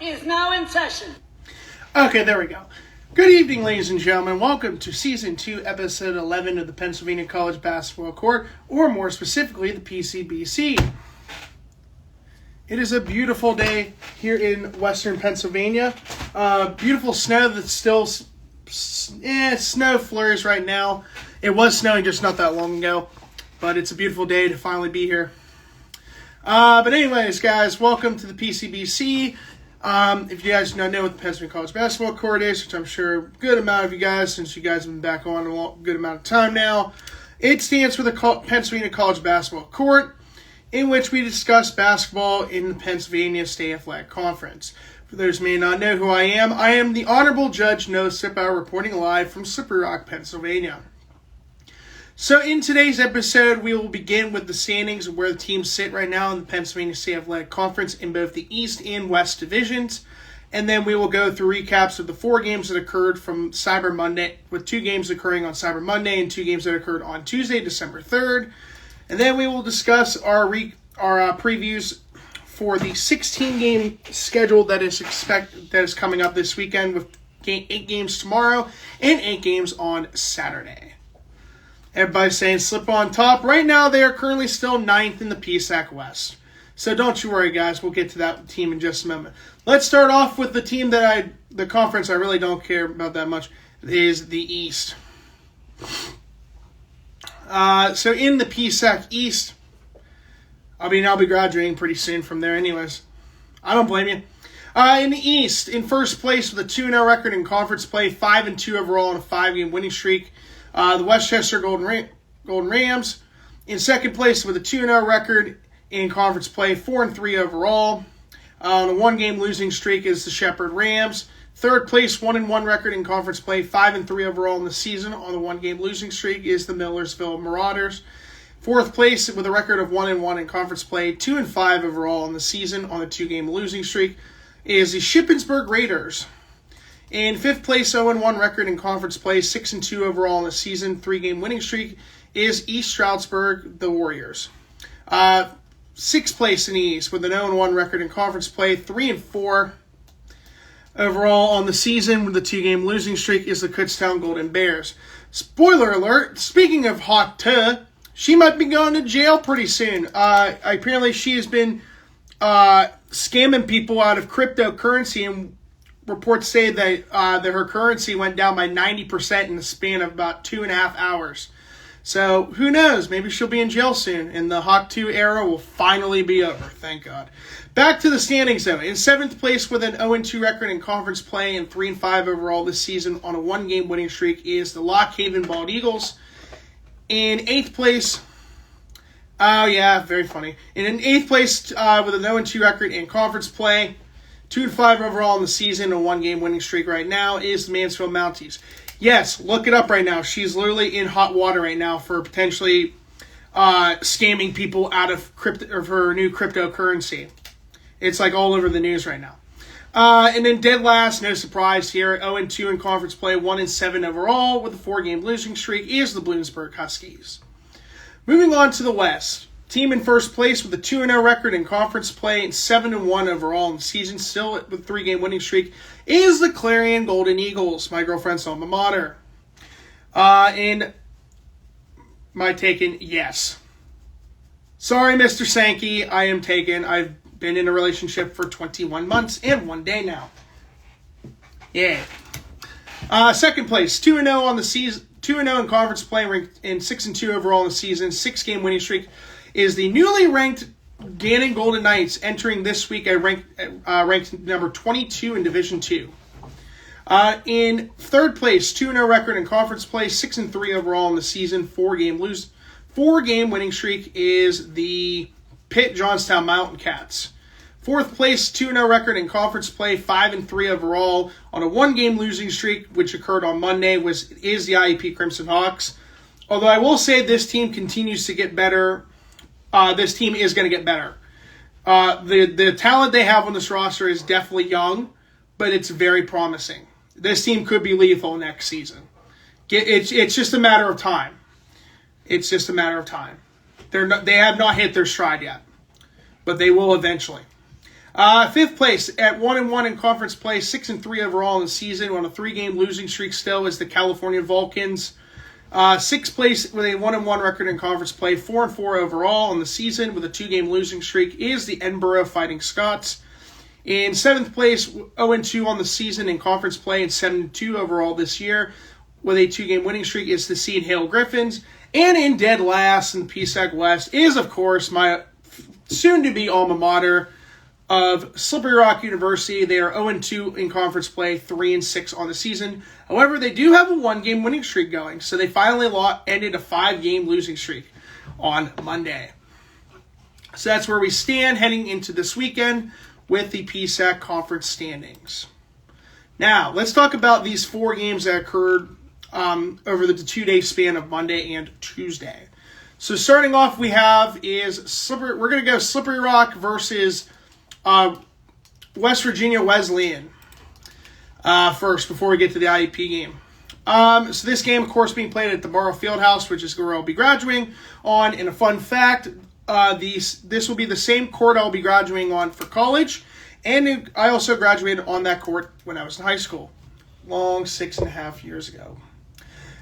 is now in session. Okay, there we go. Good evening, ladies and gentlemen. Welcome to Season 2, Episode 11 of the Pennsylvania College Basketball Court, or more specifically, the PCBC. It is a beautiful day here in western Pennsylvania. Beautiful snow that's still... snow flurries right now. It was snowing just not that long ago, but it's a beautiful day to finally be here. But anyways, guys, welcome to the PCBC. If you guys don't know what the Pennsylvania College Basketball Court is, which I'm sure a good amount of you guys, since you guys have been back on a good amount of time now, it stands for the Pennsylvania College Basketball Court, in which we discuss basketball in the Pennsylvania State Athletic Conference. For those who may not know who I am the Honorable Judge Noah Shepard, reporting live from Slippery Rock, Pennsylvania. So in today's episode, we will begin with the standings of where the teams sit right now in the Pennsylvania State Athletic Conference in both the East and West divisions. And then we will go through recaps of the 4 games that occurred from Cyber Monday, with 2 games occurring on Cyber Monday and 2 games that occurred on Tuesday, December 3rd. And then we will discuss our previews for the 16-game schedule that is coming up this weekend, with 8 games tomorrow and 8 games on Saturday. Everybody's saying slip on top. Right now, they are currently still 9th in the PSAC West. So don't you worry, guys. We'll get to that team in just a moment. Let's start off with the team the conference I really don't care about that much, is the East. So in the PSAC East, I'll be graduating pretty soon from there anyways. I don't blame you. In the East, in first place with a 2-0 record in conference play, 5-2 overall on a 5-game winning streak, the Westchester Golden Rams. In second place with a 2-0 record in conference play, 4-3 overall. On a 1-game losing streak is the Shepard Rams. Third place, 1-1 record in conference play, 5-3 overall in the season. On the 1-game losing streak is the Millersville Marauders. Fourth place with a record of 1-1 in conference play, 2-5 overall in the season. On the 2-game losing streak is the Shippensburg Raiders. In fifth place, 0-1 record in conference play, 6-2 overall in the season, 3-game winning streak is East Stroudsburg, the Warriors. Sixth place in the East with an 0-1 record in conference play, 3-4 overall on the season with the 2-game losing streak is the Kutztown Golden Bears. Spoiler alert, speaking of Hot Tuh, she might be going to jail pretty soon. Apparently she has been scamming people out of cryptocurrency, and reports say that her currency went down by 90% in the span of about 2.5 hours. So who knows? Maybe she'll be in jail soon, and the Hot 2 era will finally be over. Thank God. Back to the standings, though. In 7th place with an 0-2 record in conference play and 3-5 overall this season on a 1-game winning streak is the Lock Haven Bald Eagles. In 8th place... Oh, yeah, very funny. In 8th place with an 0-2 record in conference play, 2-5 overall in the season, a 1-game winning streak right now is the Mansfield Mounties. Yes, look it up right now. She's literally in hot water right now for potentially scamming people out of her new cryptocurrency. It's like all over the news right now. And then dead last, no surprise here, 0-2 in conference play, 1-7 overall with a 4-game losing streak is the Bloomsburg Huskies. Moving on to the West. Team in first place with a 2-0 record in conference play and 7-1 overall in the season, still with a 3-game winning streak, is the Clarion Golden Eagles, my girlfriend's alma mater. And my taken, yes. Sorry, Mr. Sankey, I am taken. I've been in a relationship for 21 months and 1 day now. Yeah. Second place, 2-0 on the season, 2-0 in conference play and 6-2 overall in the season, 6-game winning streak, is the newly ranked Gannon Golden Knights, entering this week at ranked number 22 in Division II. In third place, 2-0 record in conference play, 6-3 overall in the season, 4-game winning streak is the Pitt Johnstown Mountain Cats. Fourth place, 2-0 record in conference play, 5-3 overall on a 1-game losing streak, which occurred on Monday, is the IEP Crimson Hawks. Although I will say this team continues to get better. This team is going to get better. The talent they have on this roster is definitely young, but it's very promising. This team could be lethal next season. It's just a matter of time. It's just a matter of time. They have not hit their stride yet, but they will eventually. Fifth place at 1-1 in conference play, 6-3 overall in the season, on a 3-game losing streak still, is the California Vulcans. Sixth place with a 1-1 record in conference play, 4-4 overall in the season with a 2-game losing streak, is the Edinburgh Fighting Scots. In seventh place, 0-2 on the season in conference play and 7-2 overall this year with a 2-game winning streak, is the Seton Hill Griffins. And in dead last in the PSAC West is, of course, my soon-to-be alma mater of Slippery Rock University. They are 0-2 in conference play, 3-6 on the season. However, they do have a 1-game winning streak going, so they finally ended a 5-game losing streak on Monday. So that's where we stand heading into this weekend with the PSAC conference standings. Now, let's talk about these 4 games that occurred over the 2-day span of Monday and Tuesday. So starting off, we have we're going to go Slippery Rock versus West Virginia Wesleyan first before we get to the IEP game. So this game, of course, being played at the Barrow Fieldhouse, which is where I'll be graduating on. And a fun fact, this will be the same court I'll be graduating on for college. And I also graduated on that court when I was in high school, long 6.5 years ago.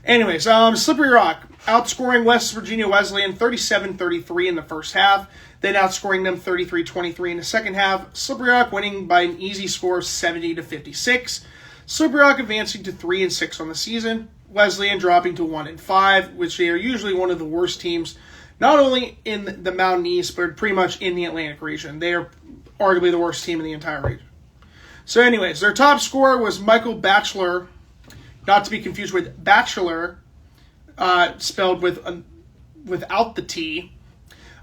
Anyways, Slippery Rock outscoring West Virginia Wesleyan 37-33 in the first half, then outscoring them 33-23 in the second half. Slippery Rock winning by an easy score of 70-56. Slippery Rock advancing to 3-6 on the season. Wesleyan dropping to 1-5, which they are usually one of the worst teams, not only in the Mountain East, but pretty much in the Atlantic region. They are arguably the worst team in the entire region. So anyways, their top scorer was Michael Batchelor, not to be confused with Bachelor, spelled without the T.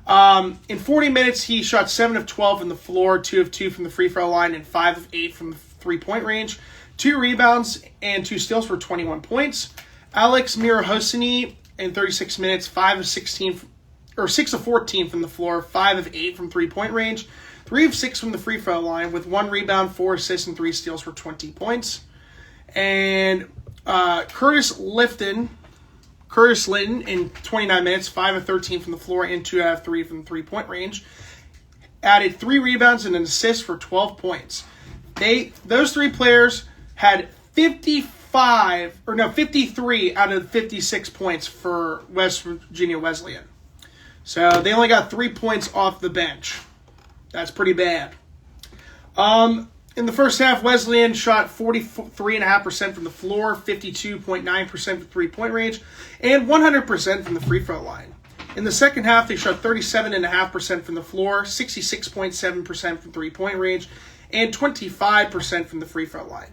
In 40 minutes, he shot 7 of 12 from the floor, 2 of 2 from the free throw line, and 5 of 8 from the 3-point range. 2 rebounds and 2 steals for 21 points. Alex Mirahosini in 36 minutes, 6 of 14 from the floor, 5 of 8 from 3-point range, 3 of 6 from the free throw line, with 1 rebound, 4 assists, and 3 steals for 20 points. And Curtis Linton in 29 minutes, 5 of 13 from the floor and 2 out of 3 from the 3-point range, added 3 rebounds and an assist for 12 points. Those 3 players had 53 out of 56 points for West Virginia Wesleyan. So they only got 3 points off the bench. That's pretty bad. In the first half, Wesleyan shot 43.5% from the floor, 52.9% from 3-point range, and 100% from the free throw line. In the second half, they shot 37.5% from the floor, 66.7% from 3-point range, and 25% from the free throw line.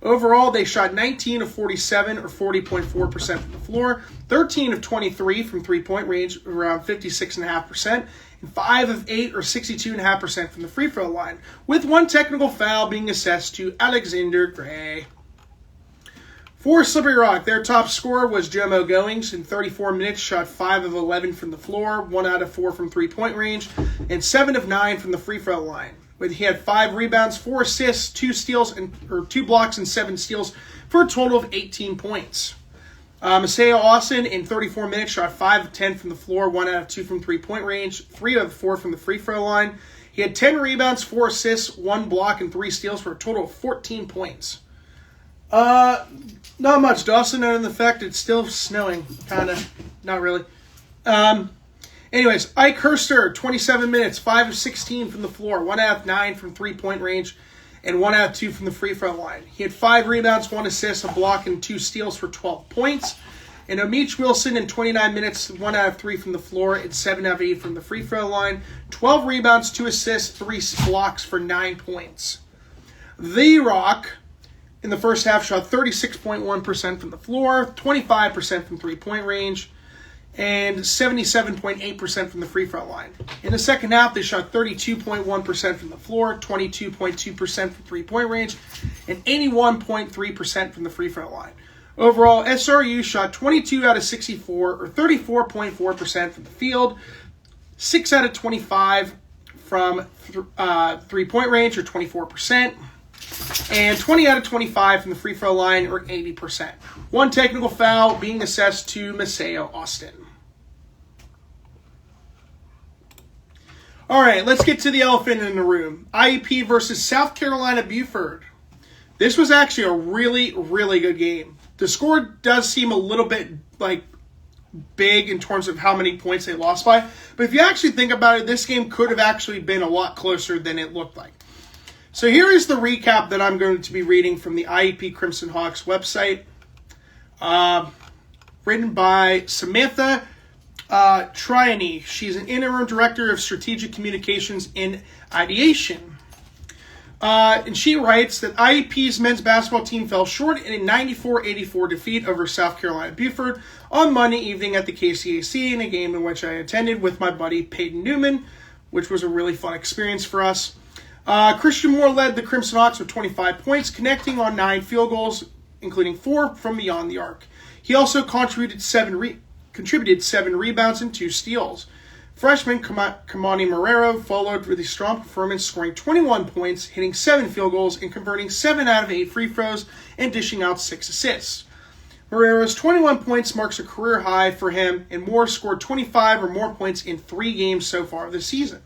Overall, they shot 19 of 47, or 40.4% from the floor, 13 of 23 from 3-point range, around 56.5%, and 5 of 8, or 62.5% from the free throw line, with 1 technical foul being assessed to Alexander Gray. For Slippery Rock, their top scorer was Jomo Goings. In 34 minutes, shot 5 of 11 from the floor, 1 out of 4 from 3-point range, and 7 of 9 from the free throw line. He had 5 rebounds, 4 assists, 2 blocks, and 7 steals for a total of 18 points. Maseo Austin in 34 minutes shot 5 of 10 from the floor, 1 out of 2 from 3-point range, 3 out of 4 from the free throw line. He had 10 rebounds, 4 assists, 1 block, and 3 steals for a total of 14 points. Not much, Dawson, other than the fact it's still snowing. Kind of. Not really. Anyways, Ike Herster, 27 minutes, 5 of 16 from the floor, 1 out of 9 from 3-point range, and 1 out of 2 from the free throw line. He had 5 rebounds, 1 assist, a block, and 2 steals for 12 points. And Omich Wilson in 29 minutes, 1 out of 3 from the floor, and 7 out of 8 from the free throw line. 12 rebounds, 2 assists, 3 blocks for 9 points. The Rock, in the first half, shot 36.1% from the floor, 25% from 3-point range, and 77.8% from the free throw line. In the second half, they shot 32.1% from the floor, 22.2% from 3-point range, and 81.3% from the free throw line. Overall, SRU shot 22 out of 64, or 34.4% from the field, 6 out of 25 from 3-point range, or 24%, and 20 out of 25 from the free throw line, or 80%. 1 technical foul being assessed to Maseo Austin. All right, let's get to the elephant in the room. IUP versus South Carolina Buford. This was actually a really, really good game. The score does seem a little bit big in terms of how many points they lost by. But if you actually think about it, this game could have actually been a lot closer than it looked like. So here is the recap that I'm going to be reading from the IUP Crimson Hawks website. Written by Samantha Triany. She's an interim director of strategic communications and ideation. And she writes that IUP's men's basketball team fell short in a 94-84 defeat over South Carolina Buford on Monday evening at the KCAC in a game in which I attended with my buddy Peyton Newman, which was a really fun experience for us. Christian Moore led the Crimson Hawks with 25 points, connecting on 9 field goals, including 4 from beyond the arc. He also contributed 7 rebounds and 2 steals. Freshman Kamani Marrero followed with a strong performance, scoring 21 points, hitting 7 field goals, and converting 7 out of 8 free throws, and dishing out 6 assists. Marrero's 21 points marks a career high for him, and Moore scored 25 or more points in 3 games so far this season.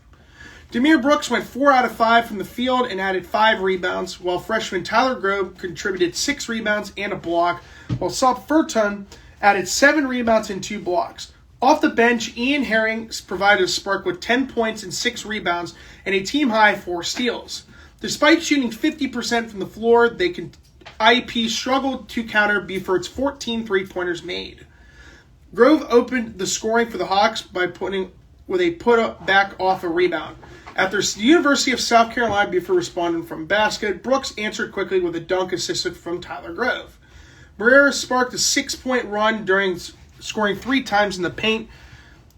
Demir Brooks went 4 out of 5 from the field and added 5 rebounds, while freshman Tyler Grove contributed 6 rebounds and a block, while Sop Furton added 7 rebounds and 2 blocks. Off the bench, Ian Herring provided a spark with 10 points and 6 rebounds and a team-high 4 steals. Despite shooting 50% from the floor, IUP struggled to counter Buford's 14 three-pointers made. Grove opened the scoring for the Hawks by with a put-back off a rebound. After the University of South Carolina Buford responded from basket, Brooks answered quickly with a dunk assisted from Tyler Grove. Barrera sparked a 6-point run during scoring 3 times in the paint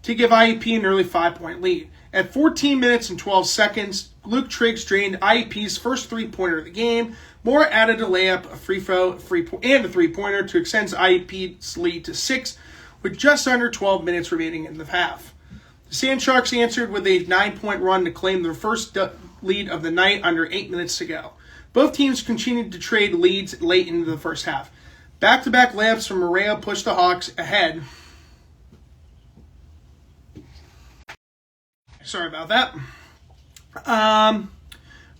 to give IUP an early 5-point lead. At 14 minutes and 12 seconds, Luke Triggs drained IUP's first 3-pointer of the game. Moore added a layup, a free throw, and a 3-pointer to extend IUP's lead to 6 with just under 12 minutes remaining in the half. The Sand Sharks answered with a 9-point run to claim their first lead of the night under 8 minutes to go. Both teams continued to trade leads late into the first half. Back-to-back layups from Marrero pushed the Hawks ahead. Sorry about that.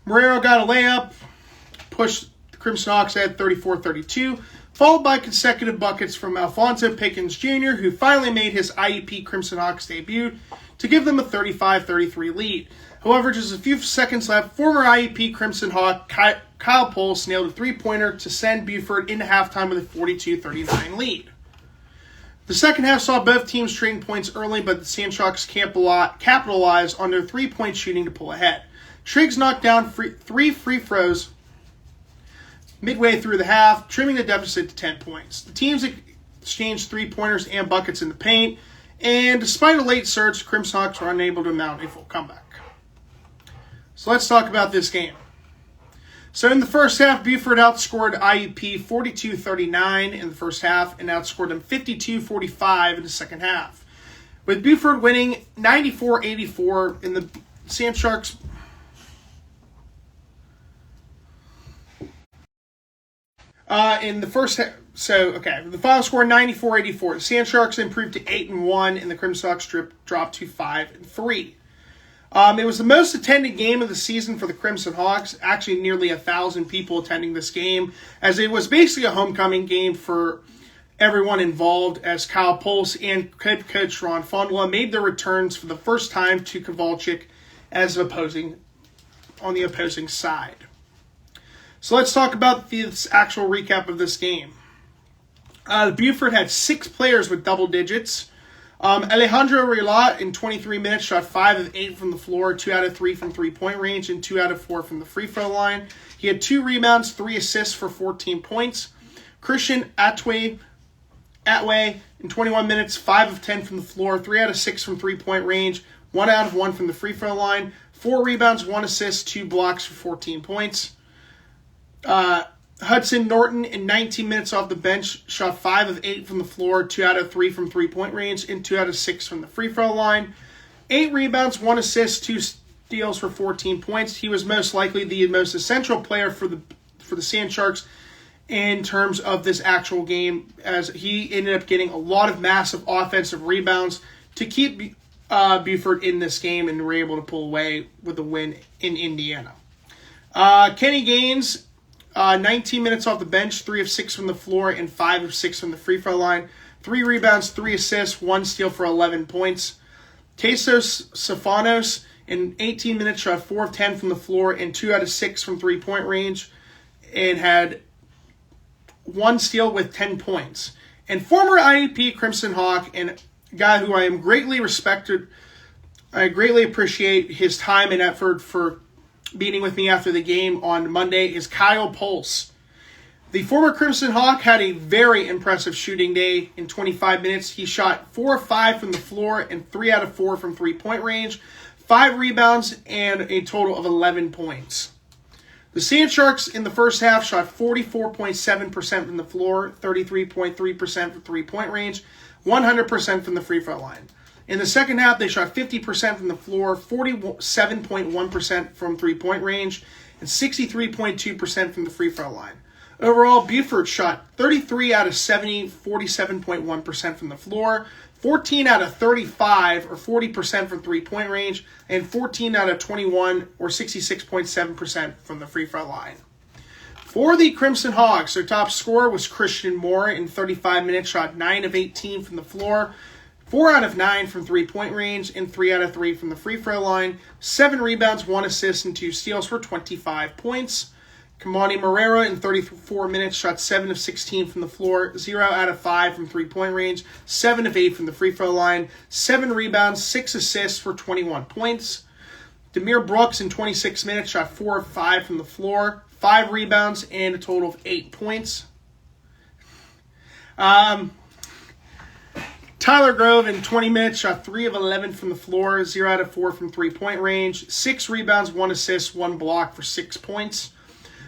Marrero got a layup, pushed the Crimson Hawks ahead 34-32, followed by consecutive buckets from Alfonso Pickens Jr., who finally made his IUP Crimson Hawks debut to give them a 35-33 lead. However, just a few seconds left, former IUP Crimson Hawk Kyle Poles nailed a 3-pointer to send Buford into halftime with a 42-39 lead. The second half saw both teams trading points early, but the Sand Sharks capitalized on their 3-point shooting to pull ahead. Triggs knocked down 3 free throws midway through the half, trimming the deficit to 10 points. The teams exchanged 3-pointers and buckets in the paint, and despite a late surge, the Crimson Hawks were unable to mount a full comeback. So let's talk about this game. So in the first half, Buford outscored IUP 42-39 in the first half and outscored them 52-45 in the second half. With Buford winning 94-84 in the Sand Sharks. In the first half, the final score 94-84. The Sand Sharks improved to 8-1 and the Crimson Hawks dropped to 5-3. It was the most attended game of the season for the Crimson Hawks. Actually, nearly 1,000 people attending this game, as it was basically a homecoming game for everyone involved, as Kyle Poles and head coach Ron Fondula made their returns for the first time to Kowalczyk as on the opposing side. So let's talk about this actual recap of this game. Buford had 6 players with double digits. Alejandro Rilat in 23 minutes shot 5 of 8 from the floor, 2 out of 3 from 3-point range, and 2 out of 4 from the free throw line. He had 2 rebounds, 3 assists for 14 points. Christian Atway in 21 minutes, 5 of 10 from the floor, 3 out of 6 from 3-point range, 1 out of 1 from the free throw line, 4 rebounds, 1 assist, 2 blocks for 14 points. Hudson Norton in 19 minutes off the bench shot 5 of 8 from the floor, 2 out of 3 from 3-point range, and 2 out of 6 from the free throw line. 8 rebounds, 1 assist, 2 steals for 14 points. He was most likely the most essential player for the Sand Sharks in terms of this actual game, as he ended up getting a lot of massive offensive rebounds to keep Buford in this game and were able to pull away with the win in Indiana. Kenny Gaines, 19 minutes off the bench, 3 of 6 from the floor, and 5 of 6 from the free throw line. 3 rebounds, 3 assists, 1 steal for 11 points. Tesos Stefanos, in 18 minutes, shot 4 of 10 from the floor and 2 out of 6 from three-point range, and had 1 steal with 10 points. And former IEP Crimson Hawk and a guy who I am greatly respected, I greatly appreciate his time and effort for meeting with me after the game on Monday, is Kyle Pulse. The former Crimson Hawk had a very impressive shooting day in 25 minutes. He shot 4 of 5 from the floor and 3 out of 4 from three-point range, 5 rebounds, and a total of 11 points. The Sand Sharks in the first half shot 44.7% from the floor, 33.3% from three-point range, 100% from the free throw line. In the second half, they shot 50% from the floor, 47.1% from three-point range, and 63.2% from the free throw line. Overall, Buford shot 33 out of 70, 47.1% from the floor, 14 out of 35, or 40% from three-point range, and 14 out of 21, or 66.7% from the free throw line. For the Crimson Hawks, their top scorer was Christian Moore in 35 minutes, shot 9 of 18 from the floor, 4 out of 9 from three-point range, and 3 out of 3 from the free throw line, 7 rebounds, 1 assist, and 2 steals for 25 points. Kamani Marrero in 34 minutes shot 7 of 16 from the floor, 0 out of 5 from three-point range, 7 of 8 from the free throw line, 7 rebounds, 6 assists for 21 points. Demir Brooks in 26 minutes shot 4 of 5 from the floor, 5 rebounds, and a total of 8 points. Tyler Grove in 20 minutes shot 3 of 11 from the floor, 0 out of 4 from three-point range, 6 rebounds, 1 assist, 1 block for 6 points.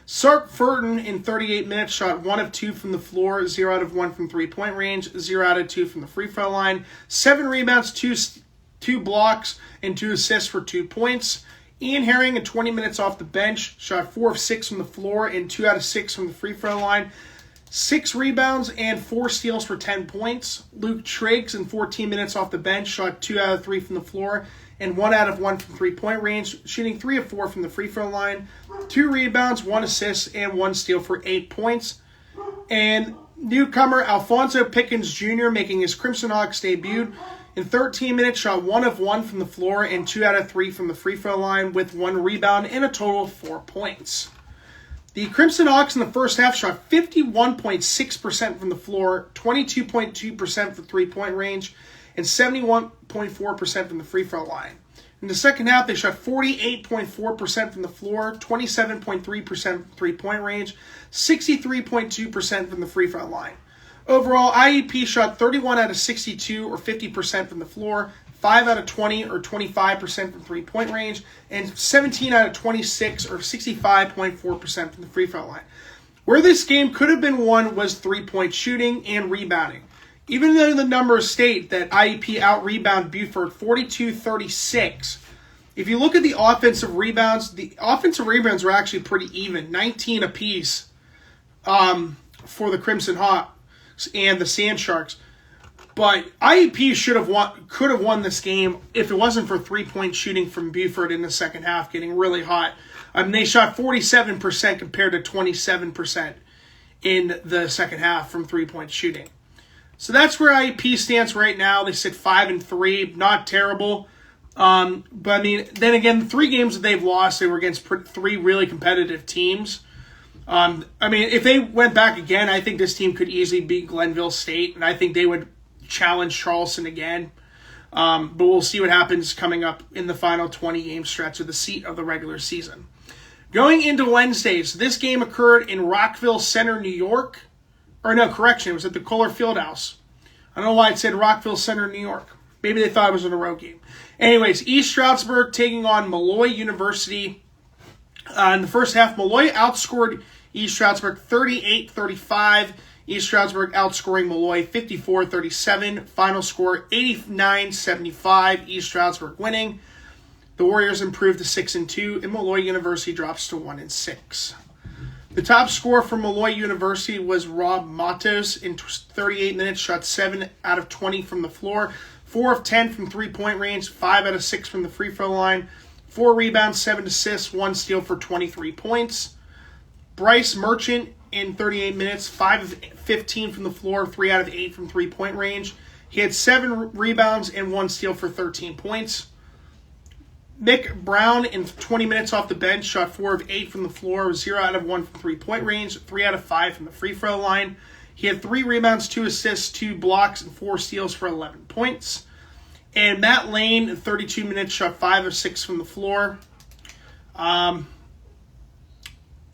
Sark Furton in 38 minutes shot 1 of 2 from the floor, 0 out of 1 from three-point range, 0 out of 2 from the free throw line, 7 rebounds, 2 blocks, and 2 assists for 2 points. Ian Herring in 20 minutes off the bench shot 4 of 6 from the floor and 2 out of 6 from the free throw line, 6 rebounds and 4 steals for 10 points. Luke Triggs in 14 minutes off the bench shot 2 out of 3 from the floor and 1 out of 1 from three-point range, shooting 3 of 4 from the free throw line, 2 rebounds, 1 assist, and 1 steal for 8 points. And newcomer Alfonso Pickens Jr. making his Crimson Hawks debut in 13 minutes, shot 1 of 1 from the floor and 2 out of 3 from the free throw line with 1 rebound and a total of 4 points. The Crimson Hawks in the first half shot 51.6% from the floor, 22.2% for three-point range, and 71.4% from the free throw line. In the second half, they shot 48.4% from the floor, 27.3% from three-point range, 63.2% from the free throw line. Overall, IEP shot 31 out of 62, or 50% from the floor, 5 out of 20, or 25% from three-point range, and 17 out of 26, or 65.4% from the free throw line. Where this game could have been won was three-point shooting and rebounding. Even though the numbers state that IEP out-rebound Buford 42-36, if you look at the offensive rebounds were actually pretty even, 19 apiece for the Crimson Hawks and the Sand Sharks. But IEP could have won this game if it wasn't for three-point shooting from Buford in the second half, getting really hot. They shot 47% compared to 27% in the second half from three-point shooting. So that's where IEP stands right now. They sit 5-3, not terrible. But I mean, then again, the 3 games that they've lost, they were against 3 really competitive teams. I mean, if they went back again, I think this team could easily beat Glenville State, and I think they would challenge Charleston again. But we'll see what happens coming up in the final 20-game stretch of the regular season. Going into Wednesdays, this game occurred in Rockville Center, New York. Or no, correction, it was at the Kohler Fieldhouse. I don't know why it said Rockville Center, New York. Maybe they thought it was a road game. Anyways, East Stroudsburg taking on Malloy University. In the first half, Malloy outscored East Stroudsburg 38-35. East Stroudsburg outscoring Malloy 54-37. Final score 89-75. East Stroudsburg winning. The Warriors improved to 6-2, and Malloy University drops to 1-6. The top scorer for Malloy University was Rob Matos in 38 minutes, shot 7 out of 20 from the floor, 4 of 10 from three-point range, 5 out of 6 from the free throw line, 4 rebounds, 7 assists, 1 steal for 23 points. Bryce Merchant in 38 minutes, 5 of 15 from the floor, 3 out of 8 from three-point range. He had 7 rebounds and 1 steal for 13 points. Mick Brown in 20 minutes off the bench shot 4 of 8 from the floor, 0 out of 1 from three-point range, 3 out of 5 from the free throw line. He had 3 rebounds, 2 assists, 2 blocks, and 4 steals for 11 points. And Matt Lane in 32 minutes shot 5 of 6 from the floor. And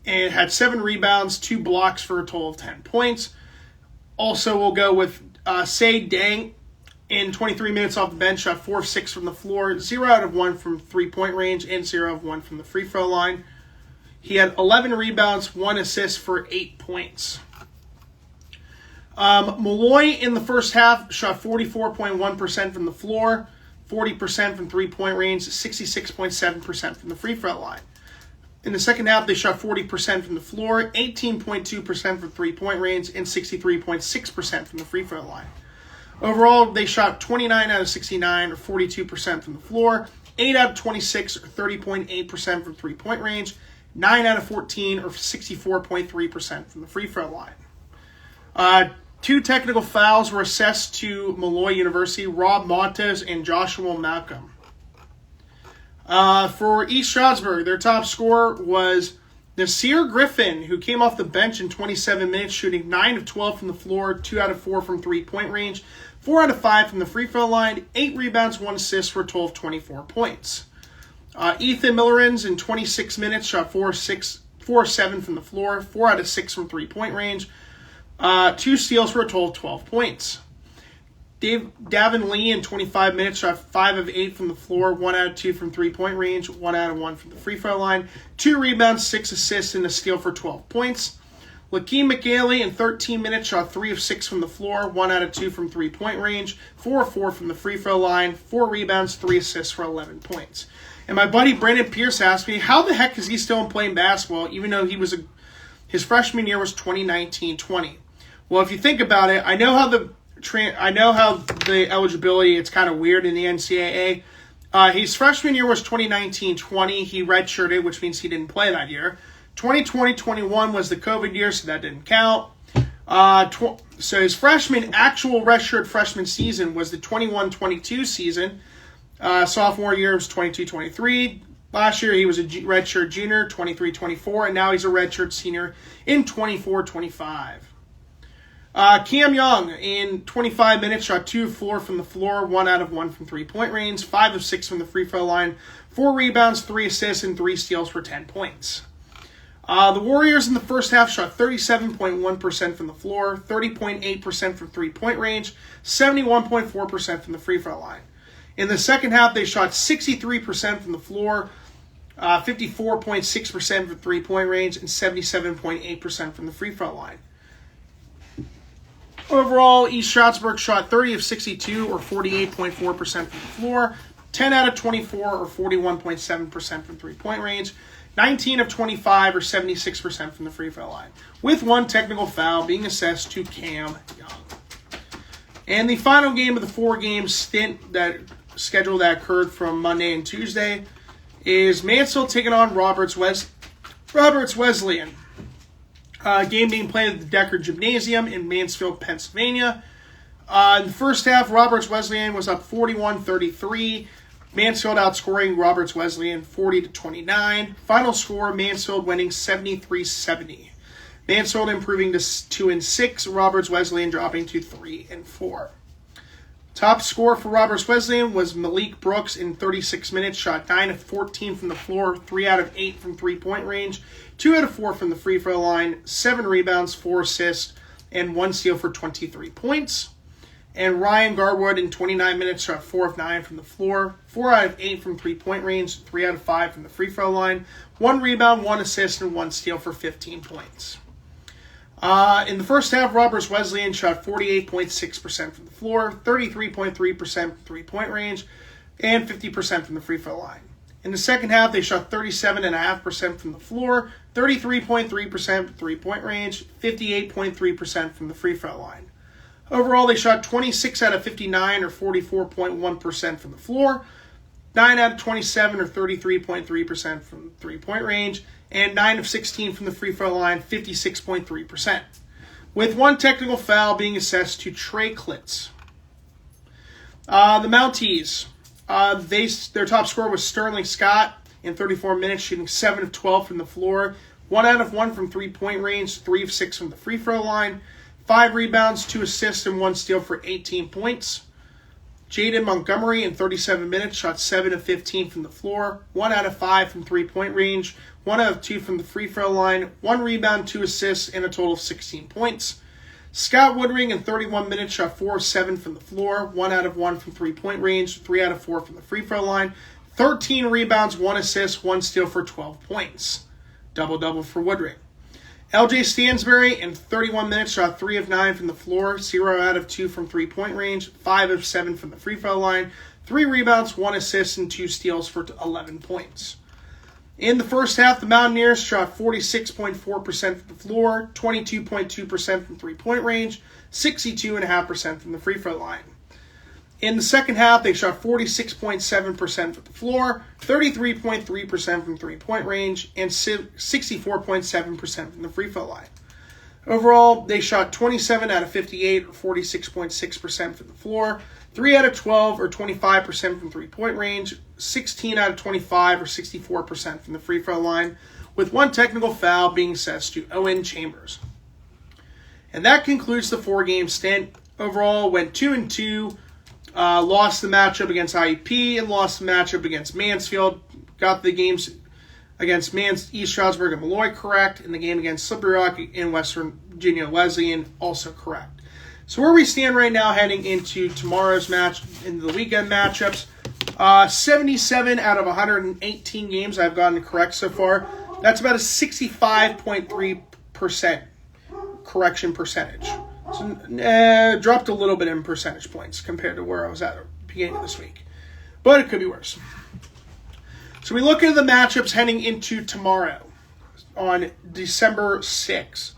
had 7 rebounds, 2 blocks for a total of 10 points. Also, we'll go with Say Dang in 23 minutes off the bench, shot 4 of 6 from the floor, 0 out of 1 from three-point range, and 0 of 1 from the free throw line. He had 11 rebounds, 1 assist for 8 points. Malloy in the first half shot 44.1% from the floor, 40% from three-point range, 66.7% from the free throw line. In the second half, they shot 40% from the floor, 18.2% from three-point range, and 63.6% from the free throw line. Overall, they shot 29 out of 69, or 42% from the floor, 8 out of 26, or 30.8% from three-point range, 9 out of 14, or 64.3% from the free throw line. 2 technical fouls were assessed to Malloy University, Rob Montes and Joshua Malcolm. For East Stroudsburg, their top scorer was Nasir Griffin, who came off the bench in 27 minutes, shooting 9 of 12 from the floor, 2 out of 4 from three-point range, 4 out of 5 from the free throw line, 8 rebounds, 1 assist for a total of 24 points. Ethan Millerins in 26 minutes shot 4 of 7 from the floor, 4 out of 6 from three-point range, 2 steals for a total of 12 points. Davin Lee in 25 minutes shot 5 of 8 from the floor, 1 out of 2 from three-point range, 1 out of 1 from the free throw line, 2 rebounds, 6 assists, and a steal for 12 points. Lakeem McGaley in 13 minutes shot 3 of 6 from the floor, 1 out of 2 from three-point range, 4 of 4 from the free throw line, 4 rebounds, 3 assists for 11 points. And my buddy Brandon Pierce asked me, how the heck is he still playing basketball, even though his freshman year was 2019-20? Well, if you think about it, I know how the eligibility, it's kind of weird in the NCAA. His freshman year was 2019-20. He redshirted, which means he didn't play that year. 2020-21 was the COVID year, so that didn't count. So his actual redshirt freshman season was the 21-22 season. Sophomore year was 22-23. Last year he was a redshirt junior, 23-24, and now he's a redshirt senior in 24-25. Cam Young in 25 minutes shot 2 of 4 from the floor, 1 out of 1 from three-point range, 5 of 6 from the free throw line, 4 rebounds, 3 assists, and 3 steals for 10 points. The Warriors in the first half shot 37.1% from the floor, 30.8% from three-point range, 71.4% from the free throw line. In the second half, they shot 63% from the floor, 54.6% from three-point range, and 77.8% from the free throw line. Overall, East Stroudsburg shot 30 of 62, or 48.4% from the floor, 10 out of 24, or 41.7% from three-point range, 19 of 25, or 76% from the free throw line, with 1 technical foul being assessed to Cam Young. And the final game of the 4-game stint schedule that occurred from Monday and Tuesday is Mansfield taking on Roberts Wesleyan. Game being played at the Decker Gymnasium in Mansfield, Pennsylvania. In the first half, Roberts Wesleyan was up 41-33. Mansfield outscoring Roberts Wesleyan 40-29. Final score, Mansfield winning 73-70. Mansfield improving to 2-6. Roberts Wesleyan dropping to 3-4. Top score for Roberts Wesleyan was Malik Brooks in 36 minutes, shot 9 of 14 from the floor, 3 out of 8 from three-point range, 2 out of 4 from the free throw line, 7 rebounds, 4 assists, and 1 steal for 23 points. And Ryan Garwood in 29 minutes shot 4 of 9 from the floor, 4 out of 8 from three-point range, 3 out of 5 from the free throw line, 1 rebound, 1 assist, and 1 steal for 15 points. In the first half, Roberts Wesleyan shot 48.6% from the floor, 33.3% from three-point range, and 50% from the free throw line. In the second half, they shot 37.5% from the floor, 33.3% from three-point range, 58.3% from the free throw line. Overall, they shot 26 out of 59, or 44.1% from the floor, 9 out of 27, or 33.3% from three-point range, and 9 of 16 from the free throw line, 56.3%. With one technical foul being assessed to Trey Klitz. The Mounties, their top scorer was Sterling Scott in 34 minutes, shooting 7 of 12 from the floor, 1 out of 1 from three-point range, 3 of 6 from the free throw line, 5 rebounds, 2 assists, and 1 steal for 18 points. Jaden Montgomery in 37 minutes shot 7 of 15 from the floor, 1 out of 5 from three-point range, 1 out of 2 from the free throw line, 1 rebound, 2 assists, and a total of 16 points. Scott Woodring in 31 minutes shot 4 of 7 from the floor, 1 out of 1 from three-point range, 3 out of 4 from the free throw line, 13 rebounds, 1 assist, 1 steal for 12 points. Double-double for Woodring. LJ Stansbury in 31 minutes shot 3 of 9 from the floor, 0 out of 2 from three-point range, 5 of 7 from the free throw line, 3 rebounds, 1 assist, and 2 steals for 11 points. In the first half, the Mountaineers shot 46.4% from the floor, 22.2% from three-point range, 62.5% from the free throw line. In the second half, they shot 46.7% from the floor, 33.3% from three-point range, and 64.7% from the free throw line. Overall, they shot 27 out of 58, or 46.6% from the floor, 3 out of 12, or 25% from three-point range, 16 out of 25, or 64% from the free throw line, with one technical foul being assessed to Owen Chambers. And that concludes the 4-game stint. Overall, went 2-2. Lost the matchup against IUP and lost the matchup against Mansfield. Got the games against East Stroudsburg and Malloy correct, and the game against Slippery Rock in Western Virginia Wesleyan also correct. So where we stand right now heading into tomorrow's match, into the weekend matchups, 77 out of 118 games I've gotten correct so far. That's about a 65.3% correction percentage. So, dropped a little bit in percentage points compared to where I was at the beginning of this week. But it could be worse. So we look at the matchups heading into tomorrow on December 6th.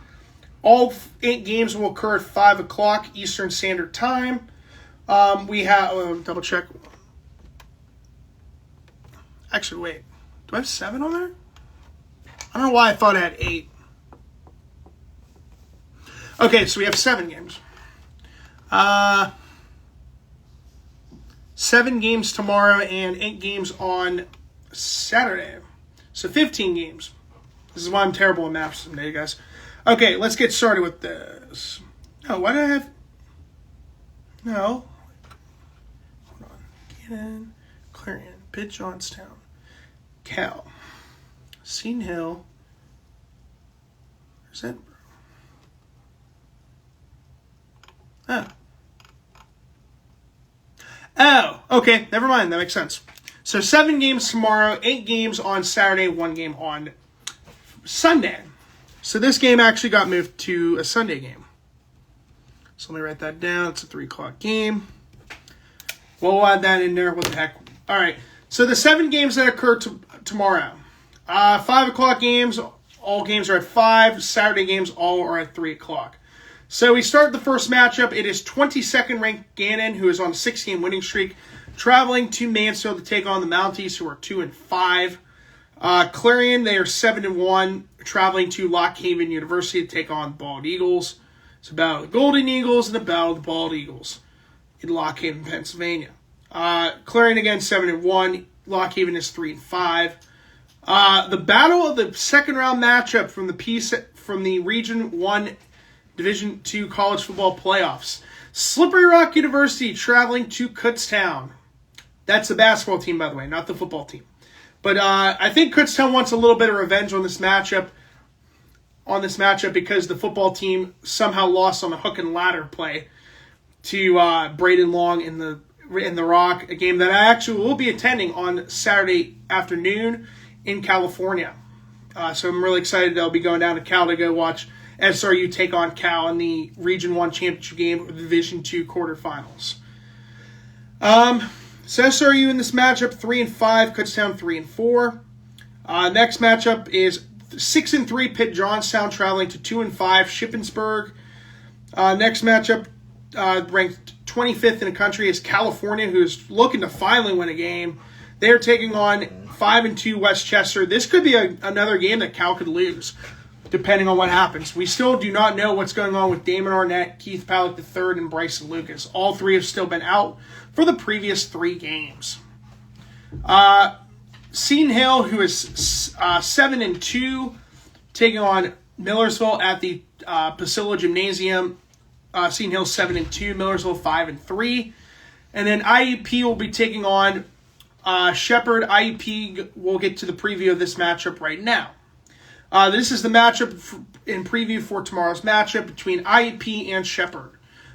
All 8 games will occur at 5 o'clock Eastern Standard Time. We have, double check. Actually, wait. Do I have 7 on there? I don't know why I thought I had 8. Okay, so we have 7 games. 7 games tomorrow and 8 games on Saturday. So 15 games. This is why I'm terrible at math someday, guys. Okay, let's get started with this. No, why do I have... No. Hold on. Gannon, Clarion, Pitt, Johnstown, Cal, Seton Hill. Where's that? Oh, okay, never mind. That makes sense. So 7 games tomorrow, 8 games on Saturday, 1 game on Sunday. So this game actually got moved to a Sunday game. So let me write that down. It's a 3 o'clock game. We'll add that in there. What the heck? All right. So the 7 games that occur tomorrow. 5 o'clock games. All games are at 5. Saturday games all are at 3 o'clock. So we start the first matchup. It is 22nd ranked Gannon, who is on a 6-game winning streak, traveling to Mansfield to take on the Mounties, who are 2-5. Clarion, they are 7-1, traveling to Lock Haven University to take on the Bald Eagles. It's a battle of the Golden Eagles and a battle of the Bald Eagles in Lock Haven, Pennsylvania. Clarion again 7-1. Lock Haven is 3-5. The battle of the second round matchup from the Region 1 Division II college football playoffs. Slippery Rock University traveling to Kutztown. That's the basketball team, by the way, not the football team. But I think Kutztown wants a little bit of revenge on this matchup. Because the football team somehow lost on a hook and ladder play to Braden Long in the Rock, a game that I actually will be attending on Saturday afternoon in California. So I'm really excited. I'll be going down to Cal to go watch SRU take on Cal in the Region 1 championship game of the Division 2 quarterfinals. So SRU in this matchup, 3-5, Kutztown 3-4. Next matchup is 6-3 Pitt Johnstown traveling to 2-5 Shippensburg. Next matchup, ranked 25th in the country, is California, who's looking to finally win a game. They're taking on 5-2 Westchester. This could be another game that Cal could lose, depending on what happens. We still do not know what's going on with Damon Arnett, Keith Pallick III, and Bryson Lucas. All three have still been out for the previous 3 games. Seton Hill, who is 7-2, taking on Millersville at the Pasilla Gymnasium. Seton Hill 7-2, Millersville 5-3. And then IUP will be taking on Shepard. IUP, we'll get to the preview of this matchup right now. This is the matchup in preview for tomorrow's matchup between IUP and Shepard.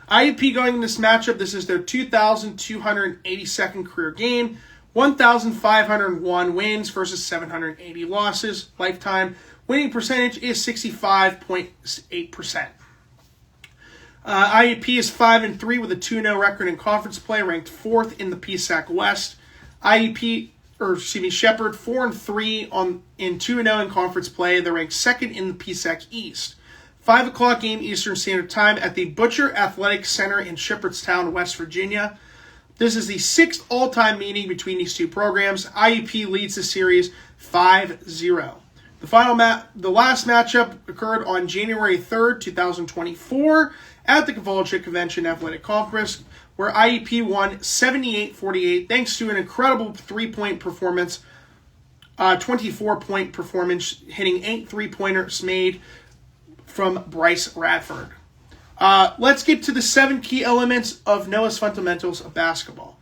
IUP going in this matchup, this is their 2,282nd career game, 1,501 wins versus 780 losses. Lifetime winning percentage is 65.8%. IUP is 5-3 with a 2-0 record in conference play, ranked 4th in the PSAC West. Shepard 4-3 in 2-0 in conference play. They're ranked 2nd in the PSAC East. 5 o'clock game Eastern Standard Time at the Butcher Athletic Center in Shepherdstown, West Virginia. This is the 6th all-time meeting between these two programs. IUP leads the series 5-0. The last matchup occurred on January 3rd, 2024 at the Kavalchik Convention Athletic Conference, where IUP won 78-48 thanks to an incredible 3-point performance, 24-point performance, hitting 8 3-pointers made from Bryce Radford. Let's get to the 7 key elements of Noah's fundamentals of basketball.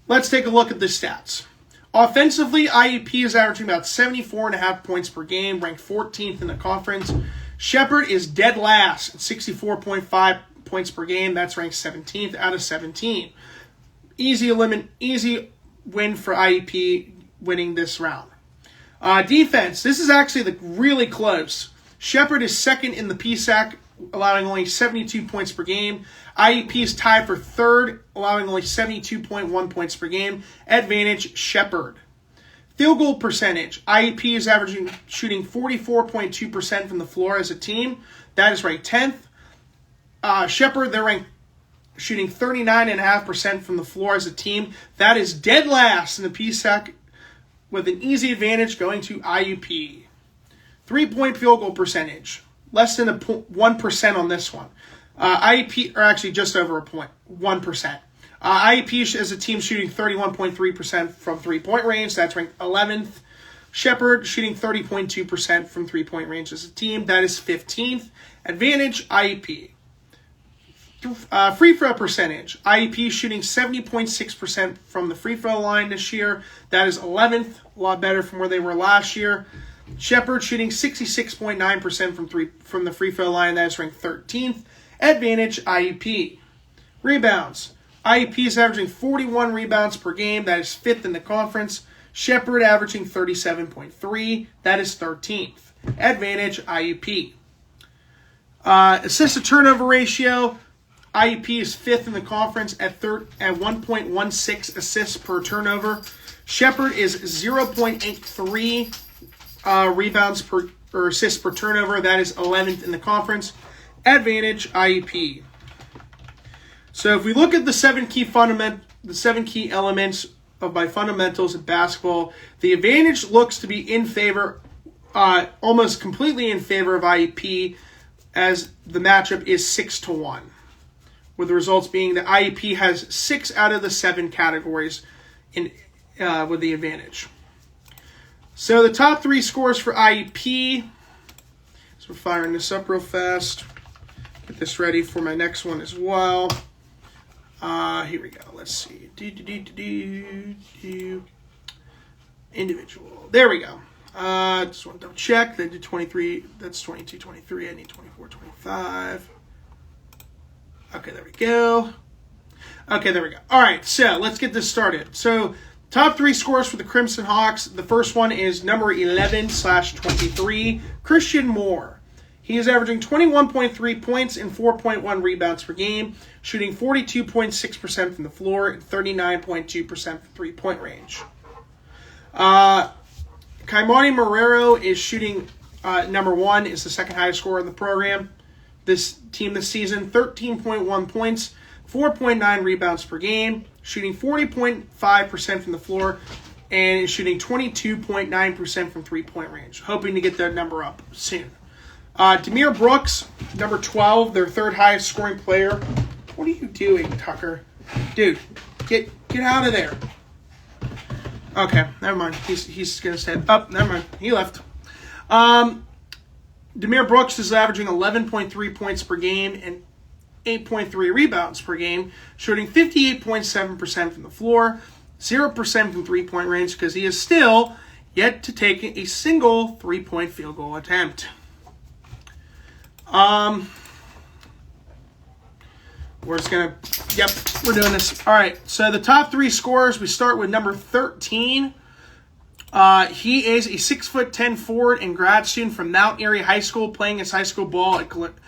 Let's take a look at the stats. Offensively, IUP is averaging about 74.5 points per game, ranked 14th in the conference. Shepard is dead last at 64.5 points per game. That's ranked 17th out of 17. Easy win for IUP winning this round. Defense, this is actually really close. Shepard is 2nd in the PSAC, allowing only 72 points per game. IUP is tied for 3rd, allowing only 72.1 points per game. Advantage, Shepard. Field goal percentage. IUP is shooting 44.2% from the floor as a team. That is ranked 10th. Shepard, they're ranked shooting 39.5% from the floor as a team. That is dead last in the PSAC, with an easy advantage going to IUP. 3-point field goal percentage. Less than 1% on this one. IUP, or actually just over 1%. IUP as a team shooting 31.3% from 3-point range. That's ranked 11th. Shepard shooting 30.2% from 3-point range as a team. That is 15th. Advantage, IUP. Free throw percentage. IUP shooting 70.6% from the free throw line this year. That is 11th. A lot better from where they were last year. Shepard shooting 66.9% from the free throw line. That is ranked 13th. Advantage, IUP. Rebounds. IUP is averaging 41 rebounds per game. That is 5th in the conference. Shepard averaging 37.3. That is 13th. Advantage, IUP. Assist to turnover ratio. IUP is 5th in the conference at 1.16 assists per turnover. Shepard is 0.83 rebounds or assists per turnover. That is 11th in the conference. Advantage, IUP. So if we look at the 7 key elements of my fundamentals in basketball, the advantage looks to be in favor, almost completely in favor of IUP, as the matchup is 6-1. With the results being that IUP has 6 out of the 7 categories with the advantage. So the top 3 scores for IUP. So we're firing this up real fast. Get this ready for my next one as well. Here we go. Let's see. Individual. There we go. Just want to double check. They did 23. That's 22-23. I need 24-25. Okay, there we go. Okay, there we go. All right, so let's get this started. So top 3 scores for the Crimson Hawks. The first one is number 11/23, Christian Moore. He is averaging 21.3 points and 4.1 rebounds per game, shooting 42.6% from the floor and 39.2% from 3-point range. Kaimani Marrero is shooting number 1, is the second highest scorer in the program. This team this season, 13.1 points, 4.9 rebounds per game, shooting 40.5% from the floor, and is shooting 22.9% from three-point range. Hoping to get that number up soon. Demir Brooks, number 12, their third highest scoring player. What are you doing, Tucker? Dude, get out of there. Okay, never mind. He's going to stay up. Never mind. He left. Demir Brooks is averaging 11.3 points per game and 8.3 rebounds per game, shooting 58.7% from the floor, 0% from three-point range because he is still yet to take a single three-point field goal attempt. We're just going to, yep, we're doing this. All right, so the top three scorers, we start with number 13. He is a 6'10" forward and grad student from Mount Airy High School, playing his high school ball at Glenegg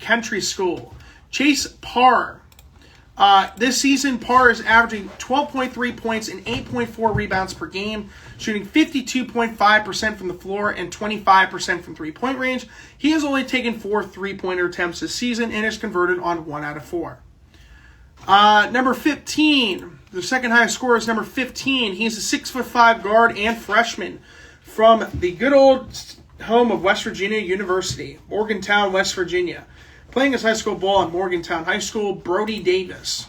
Country School. Chase Parr. This season, Parr is averaging 12.3 points and 8.4 rebounds per game, shooting 52.5% from the floor and 25% from three-point range. He has only taken 4 three-pointer attempts this season and has converted on 1 out of 4. Number 15, the second highest scorer is number 15. He's a 6'5" guard and freshman from the good old home of West Virginia University, Morgantown, West Virginia. Playing his high school ball at Morgantown High School, Brody Davis.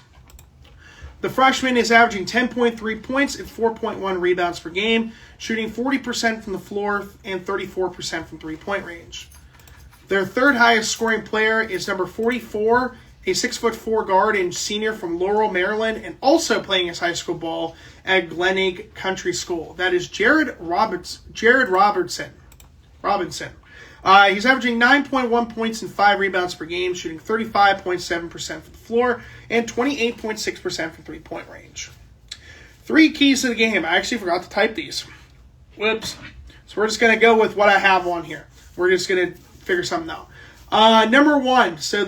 The freshman is averaging 10.3 points and 4.1 rebounds per game, shooting 40% from the floor and 34% from three-point range. Their third highest scoring player is number 44, a 6'4" guard and senior from Laurel, Maryland, and also playing his high school ball at Glenegg Country School. That is Jared Robinson. He's averaging 9.1 points and 5 rebounds per game, shooting 35.7% from the floor and 28.6% from three-point range. 3 keys to the game. I actually forgot to type these. Whoops. So we're just going to go with what I have on here. We're just going to figure something out. Number 1. So,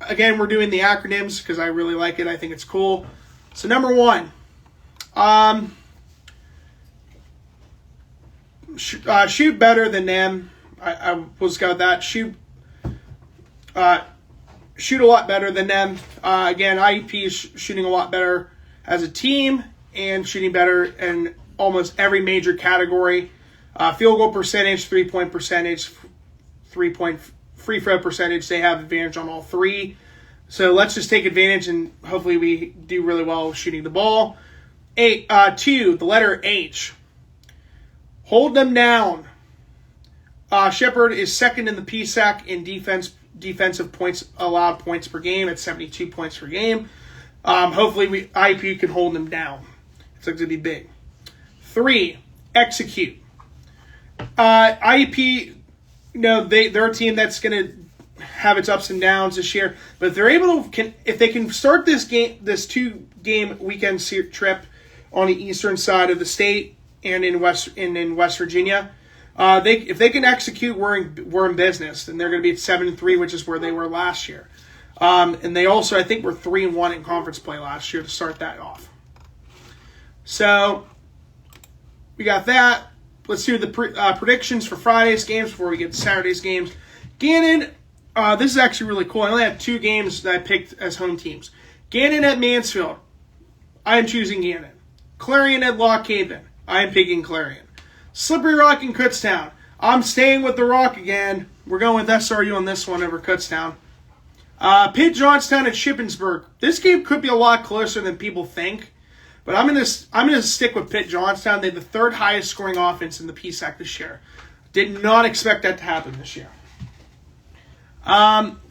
again, we're doing the acronyms because I really like it. I think it's cool. So, number 1. Shoot better than them. I will just go with that. Shoot a lot better than them. Again, IUP is shooting a lot better as a team and shooting better in almost every major category. Field goal percentage, 3-point percentage, 3-point free throw percentage. They have advantage on all 3. So let's just take advantage and hopefully we do really well shooting the ball. 2, the letter H. Hold them down. Shepard is second in the PSAC in defensive points allowed points per game at 72 points per game. Hopefully IUP can hold them down. It's going to be big. 3, execute. IUP, they're a team that's going to have its ups and downs this year, but if they're able to, if they can start this 2-game weekend trip on the eastern side of the state and in West Virginia. If they can execute, we're in business, and they're going to be at 7-3, which is where they were last year. And they also, I think, were 3-1 in conference play last year to start that off. So we got that. Let's do the predictions for Friday's games before we get to Saturday's games. Gannon, this is actually really cool. I only have 2 games that I picked as home teams. Gannon at Mansfield. I am choosing Gannon. Clarion at Lock Haven. I am picking Clarion. Slippery Rock and Kutztown. I'm staying with the Rock again. We're going with SRU on this one over Kutztown. Pitt Johnstown at Shippensburg. This game could be a lot closer than people think, but I'm gonna stick with Pitt Johnstown. They have the 3rd highest scoring offense in the PSAC this year. Did not expect that to happen this year.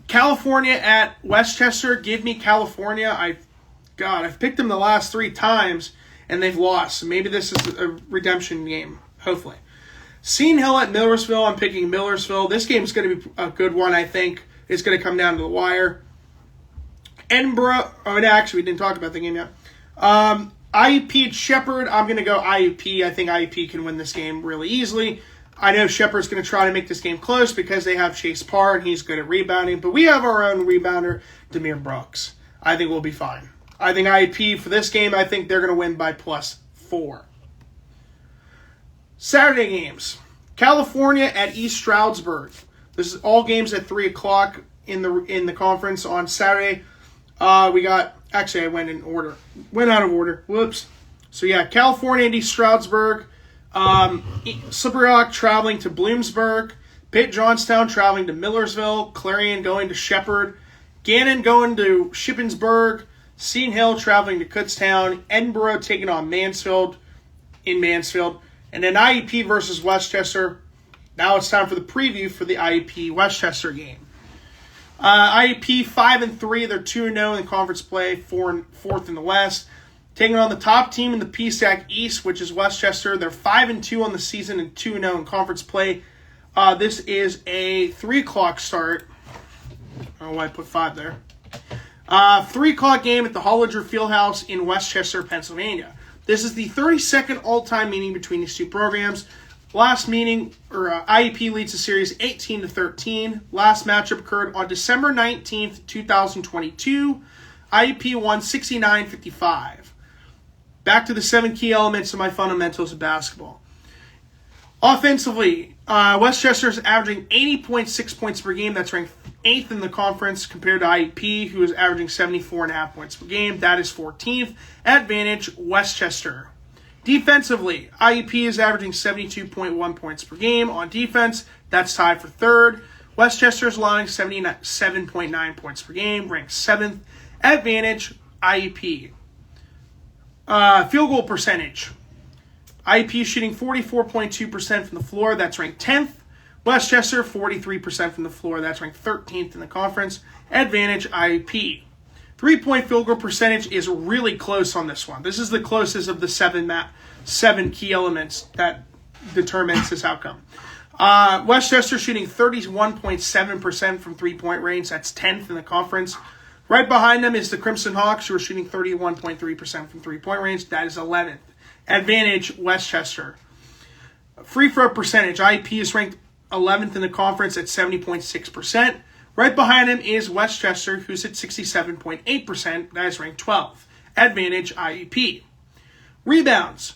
California at Westchester. Give me California. I've picked them the last 3 times and they've lost. So maybe this is a redemption game. Hopefully. Seton Hill at Millersville. I'm picking Millersville. This game is going to be a good one, I think. It's going to come down to the wire. Edinburgh. Actually, we didn't talk about the game yet. IUP at Shepard. I'm going to go IUP. I think IUP can win this game really easily. I know Shepard's going to try to make this game close because they have Chase Parr, and he's good at rebounding. But we have our own rebounder, Demir Brooks. I think we'll be fine. I think IUP for this game, I think they're going to win by +4. Saturday games. California at East Stroudsburg. This is all games at 3 o'clock. in the conference on Saturday. We got, actually I went out of order. Whoops. So yeah, California Indy Stroudsburg, Slippery Rock traveling to Bloomsburg, Pitt Johnstown traveling to Millersville, Clarion going to Shepard, Gannon going to Shippensburg, Seton Hill traveling to Kutztown, Edinburgh taking on Mansfield in Mansfield, and then IEP versus Westchester. Now it's time for the preview for the IEP Westchester game. IEP 5-3, they're 2-0 in conference play, fourth in the West. Taking on the top team in the PSAC East, which is Westchester. They're 5-2 on the season and 2-0 in conference play. This is a 3 o'clock start. I don't know why I put 5 there. 3 o'clock game at the Hollinger Fieldhouse in Westchester, Pennsylvania. This is the 32nd all-time meeting between these two programs. Last meeting, IEP leads the series 18-13. Last matchup occurred on December 19th, 2022. IEP won 69-55. Back to the 7 key elements of my fundamentals of basketball. Offensively, Westchester is averaging 80.6 points per game. That's ranked 8th in the conference compared to IEP, who is averaging 74.5 points per game. That is 14th. Advantage, Westchester. Defensively, IEP is averaging 72.1 points per game on defense. That's tied for 3rd. Westchester is allowing 77.9 points per game, ranked 7th. Advantage, IEP. Field goal percentage. IEP shooting 44.2% from the floor. That's ranked 10th. Westchester, 43% from the floor. That's ranked 13th in the conference. Advantage, IEP. 3-point field goal percentage is really close on this one. This is the closest of the 7 key elements that determines this outcome. Westchester shooting 31.7% from 3-point range. That's 10th in the conference. Right behind them is the Crimson Hawks, who are shooting 31.3% from 3-point range. That is 11th. Advantage, Westchester. Free throw percentage. IEP is ranked 11th in the conference at 70.6%. Right behind him is Westchester, who's at 67.8%. That is ranked 12th. Advantage, IEP. Rebounds.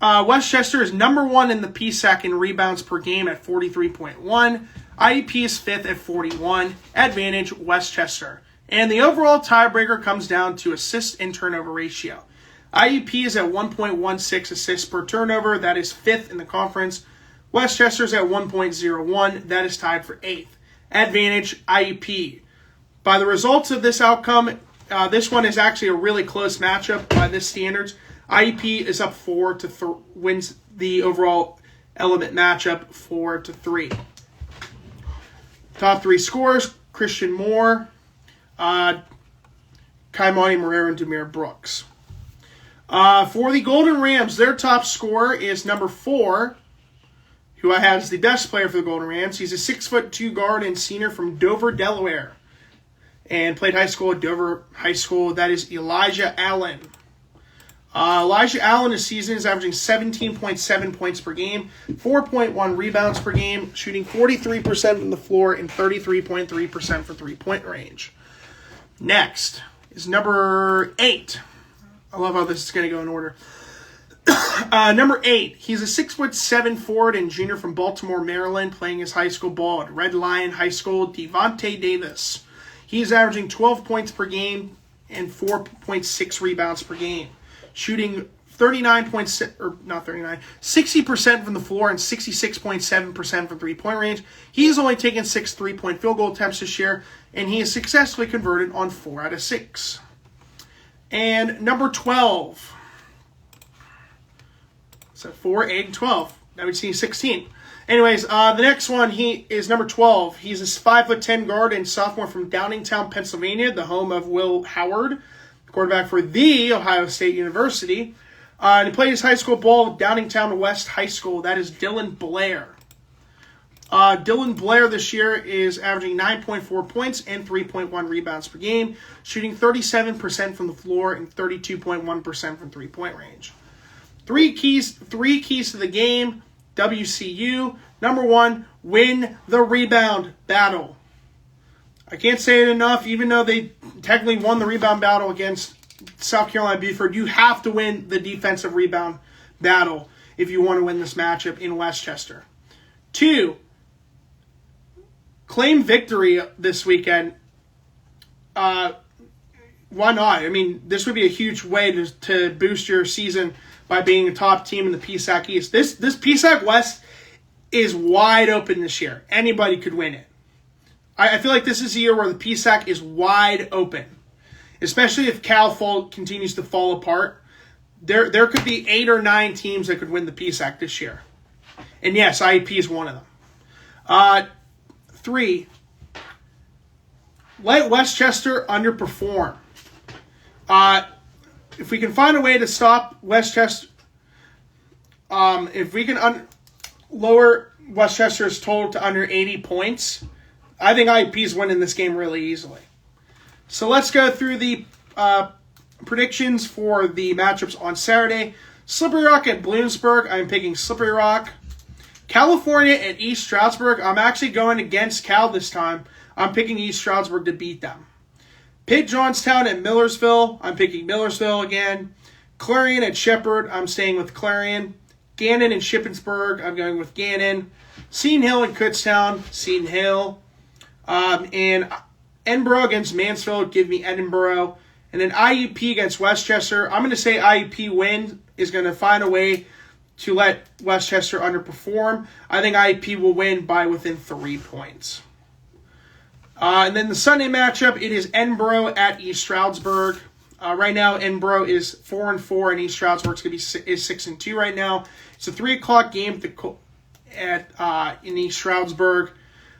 Westchester is number 1 in the PSAC in rebounds per game at 43.1. IEP is 5th at 41. Advantage, Westchester. And the overall tiebreaker comes down to assist and turnover ratio. IEP is at 1.16 assists per turnover. That is 5th in the conference. Westchester is at 1.01. That is tied for 8th. Advantage, IEP. By the results of this outcome, this one is actually a really close matchup by this standards. IEP is up 4-3, wins the overall element matchup 4-3. Top 3 scorers: Christian Moore, Kaimani Moreira, and Demir Brooks. For the Golden Rams, their top scorer is number 4, who I have as the best player for the Golden Rams. He's a 6'2" guard and senior from Dover, Delaware, and played high school at Dover High School. That is Elijah Allen. Elijah Allen this season is averaging 17.7 points per game, 4.1 rebounds per game, shooting 43% from the floor and 33.3% for 3-point range. Next is number 8. I love how this is going to go in order. Number 8, he's a 6'7" forward and junior from Baltimore, Maryland, playing his high school ball at Red Lion High School, Devontae Davis. He's averaging 12 points per game and 4.6 rebounds per game, shooting 60% from the floor and 66.7% from 3-point range. He's only taken 6 3-point field goal attempts this year, and he has successfully converted on 4 out of 6. And number 12. So 4, 8, and 12. Now we see 16. Anyways, the next one, he is number 12. He's a 5'10" guard and sophomore from Downingtown, Pennsylvania, the home of Will Howard, quarterback for the Ohio State University. And he played his high school ball at Downingtown West High School. That is Dylan Blair. Dylan Blair this year is averaging 9.4 points and 3.1 rebounds per game, shooting 37% from the floor and 32.1% from 3-point range. Three keys to the game, WCU. Number 1, win the rebound battle. I can't say it enough, even though they technically won the rebound battle against South Carolina Beaufort, you have to win the defensive rebound battle if you want to win this matchup in Westchester. 2, claim victory this weekend. Why not? I mean, this would be a huge way to boost your season by being a top team in the PSAC East. This PSAC West is wide open this year. Anybody could win it. I feel like this is a year where the PSAC is wide open, especially if Cal continues to fall apart. There could be 8 or 9 teams that could win the PSAC this year. And yes, IEP is one of them. 3, let Westchester underperform. If we can find a way to stop Westchester, if we can lower Westchester's total to under 80 points, I think IEP is winning this game really easily. So let's go through the predictions for the matchups on Saturday. Slippery Rock at Bloomsburg. I'm picking Slippery Rock. California at East Stroudsburg. I'm actually going against Cal this time. I'm picking East Stroudsburg to beat them. Pitt Johnstown at Millersville. I'm picking Millersville again. Clarion at Shepard. I'm staying with Clarion. Gannon and Shippensburg. I'm going with Gannon. Seton Hill and Kutztown. Seton Hill. And Edinburgh against Mansfield. Give me Edinburgh. And then IUP against Westchester. I'm going to say IUP is going to find a way to let Westchester underperform. I think IUP will win by within 3 points. And then the Sunday matchup, it is Edinburgh at East Stroudsburg. Right now, Edinburgh is 4-4, and East Stroudsburg is 6-2 right now. It's a 3:00 game in East Stroudsburg.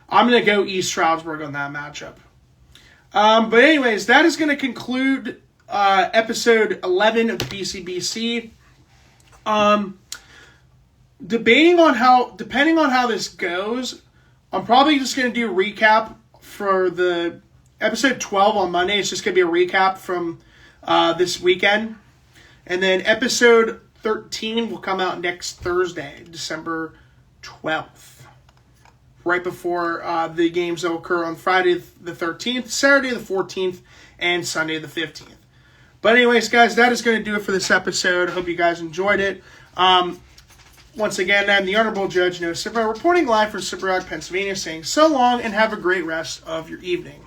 I'm going to go East Stroudsburg on that matchup. But anyways, that is going to conclude episode 11 of the PCBC. Depending on how this goes, I'm probably just going to do a recap for the episode 12 on Monday. It's just going to be a recap from this weekend. And then episode 13 will come out next Thursday, December 12th. Right before the games that will occur on Friday the 13th, Saturday the 14th, and Sunday the 15th. But anyways, guys, that is going to do it for this episode. I hope you guys enjoyed it. Once again, I'm the Honorable Judge Noah Sipper, reporting live from Slippery Rock, Pennsylvania, saying so long and have a great rest of your evening.